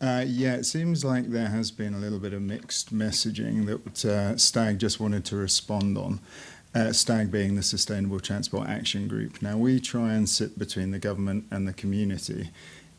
Yeah, it seems like there has been a little bit of mixed messaging that STAG just wanted to respond on. STAG being the Sustainable Transport Action Group. Now, we try and sit between the government and the community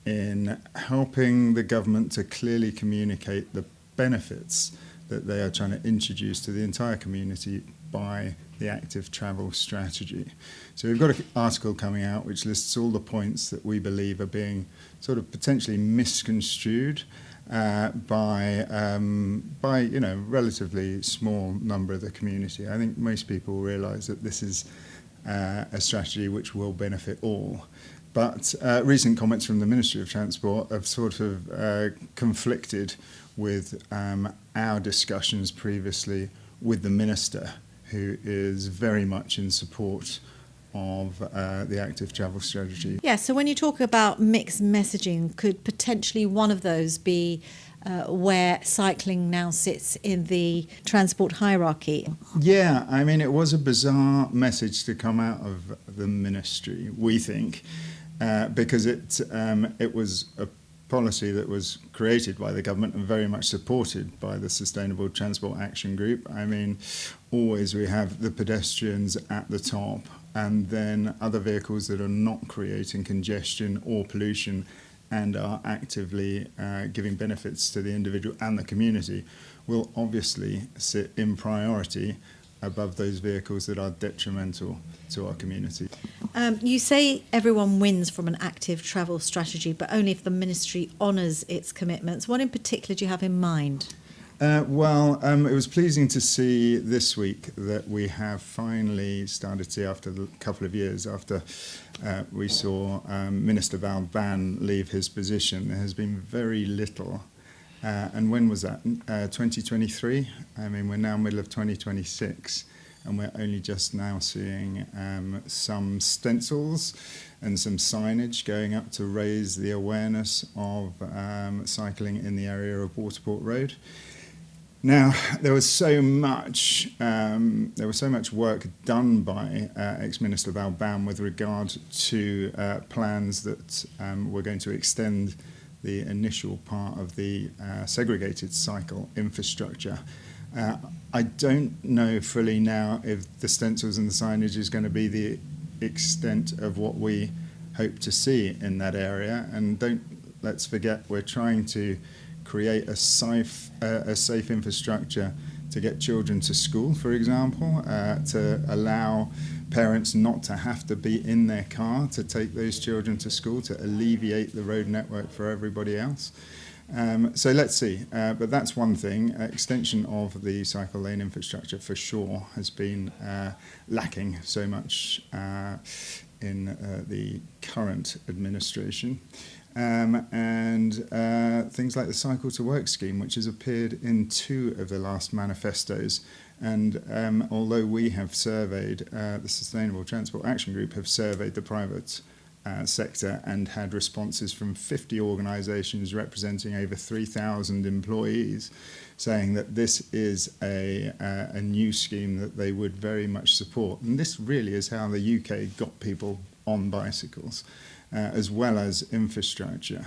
in helping the government to clearly communicate the benefits that they are trying to introduce to the entire community by the active travel strategy. So we've got an article coming out which lists all the points that we believe are being sort of potentially misconstrued by relatively small number of the community. I think most people realise that this is a strategy which will benefit all. But recent comments from the Ministry of Transport have sort of conflicted with our discussions previously with the Minister, who is very much in support of the active travel strategy. Yeah, so when you talk about mixed messaging, could potentially one of those be where cycling now sits in the transport hierarchy? Yeah, I mean, it was a bizarre message to come out of the ministry, we think, because it was a policy that was created by the government and very much supported by the Sustainable Transport Action Group. I mean, always we have the pedestrians at the top, and then other vehicles that are not creating congestion or pollution and are actively giving benefits to the individual and the community will obviously sit in priority above those vehicles that are detrimental to our community. You say everyone wins from an active travel strategy, but only if the ministry honours its commitments. What in particular do you have in mind? It was pleasing to see this week that we have finally started to see, after a couple of years after we saw Minister Val Ban leave his position, there has been very little. And when was that? 2023? I mean, we're now middle of 2026, and we're only just now seeing some stencils and some signage going up to raise the awareness of cycling in the area of Waterport Road. Now, there was so much work done by ex-Minister Val Ban with regard to plans that were going to extend the initial part of the segregated cycle infrastructure. I don't know fully now if the stencils and the signage is going to be the extent of what we hope to see in that area. And let's forget, we're trying to create a safe infrastructure to get children to school, for example, to allow parents not to have to be in their car to take those children to school, to alleviate the road network for everybody else. So let's see. But that's one thing. Extension of the cycle lane infrastructure for sure has been lacking so much in the current administration. And things like the Cycle to Work scheme, which has appeared in 2 of the last manifestos. And although we have surveyed, the Sustainable Transport Action Group have surveyed the private sector and had responses from 50 organisations representing over 3,000 employees, saying that this is a new scheme that they would very much support. And this really is how the UK got people on bicycles, as well as infrastructure.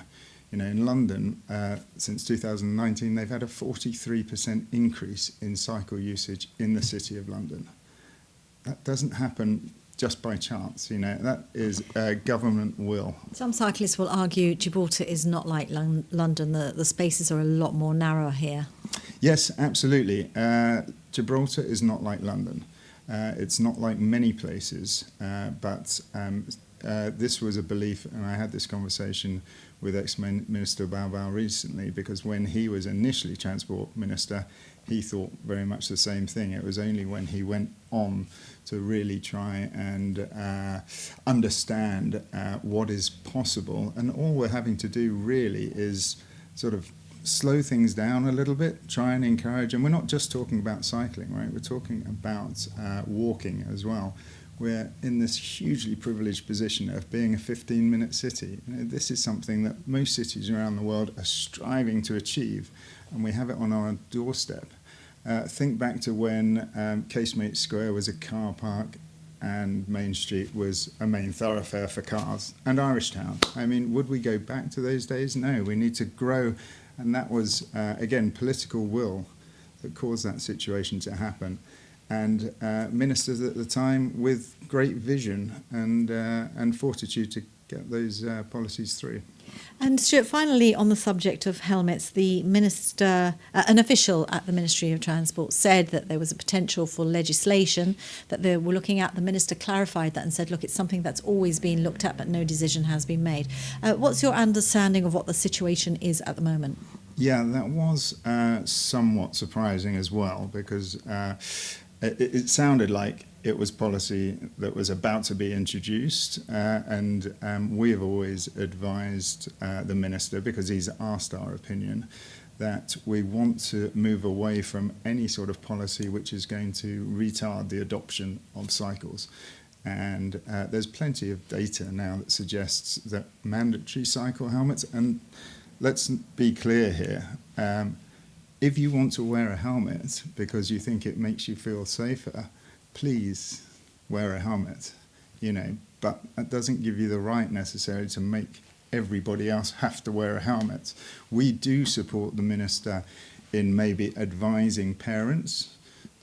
You know, in London, since 2019, they've had a 43% increase in cycle usage in the City of London. That doesn't happen just by chance, you know, that is government will. Some cyclists will argue Gibraltar is not like London, the spaces are a lot more narrow here. Yes, absolutely. Gibraltar is not like London. It's not like many places, but this was a belief, and I had this conversation with ex-Minister Bao recently, because when he was initially Transport Minister, he thought very much the same thing. It was only when he went on to really try and understand what is possible, and all we're having to do really is sort of slow things down a little bit, try and encourage, and we're not just talking about cycling, right? We're talking about walking as well. We're in this hugely privileged position of being a 15-minute city. You know, this is something that most cities around the world are striving to achieve, and we have it on our doorstep. Think back to when Casemate Square was a car park and Main Street was a main thoroughfare for cars, and Irish Town. I mean, would we go back to those days? No, we need to grow, and that was, again, political will that caused that situation to happen. And ministers at the time with great vision and fortitude to get those policies through. And Stuart, finally, on the subject of helmets, the minister, an official at the Ministry of Transport, said that there was a potential for legislation that they were looking at. The minister clarified that and said, look, it's something that's always been looked at, but no decision has been made. What's your understanding of what the situation is at the moment? Yeah, that was somewhat surprising as well, because it sounded like it was policy that was about to be introduced, and we have always advised the minister, because he's asked our opinion, that we want to move away from any sort of policy which is going to retard the adoption of cycles. And there's plenty of data now that suggests that mandatory cycle helmets, and let's be clear here, if you want to wear a helmet because you think it makes you feel safer, please wear a helmet, but that doesn't give you the right necessarily to make everybody else have to wear a helmet. We do support the minister in maybe advising parents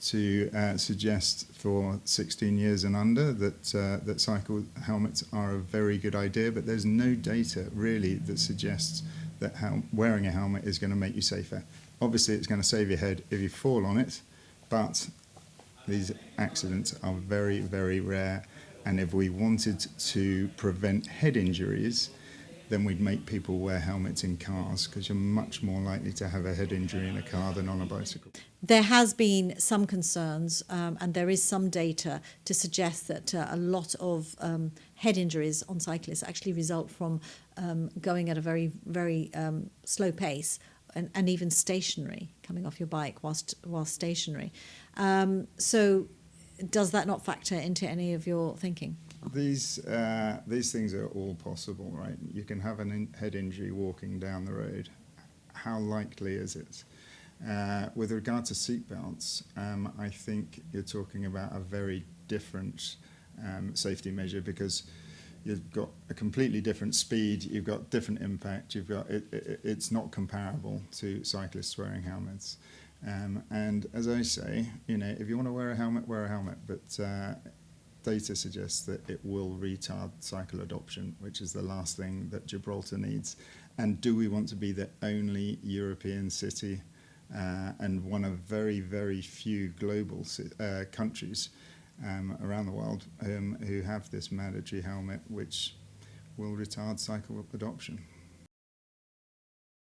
to suggest for 16 years and under that cycle helmets are a very good idea, but there's no data really that suggests that wearing a helmet is going to make you safer. Obviously, it's going to save your head if you fall on it, but these accidents are very, very rare, and if we wanted to prevent head injuries, then we'd make people wear helmets in cars, because you're much more likely to have a head injury in a car than on a bicycle. There has been some concerns, and there is some data to suggest that a lot of head injuries on cyclists actually result from going at a very, very slow pace, and even stationary, coming off your bike whilst stationary. So does that not factor into any of your thinking? These things are all possible, right? You can have a head injury walking down the road. How likely is it? With regard to seatbelts, I think you're talking about a very different safety measure, because you've got a completely different speed, you've got different impact, it's not comparable to cyclists wearing helmets. And as I say, if you want to wear a helmet, but data suggests that it will retard cycle adoption, which is the last thing that Gibraltar needs. And do we want to be the only European city and one of very, very few global countries around the world who have this mandatory helmet which will retard cycle adoption?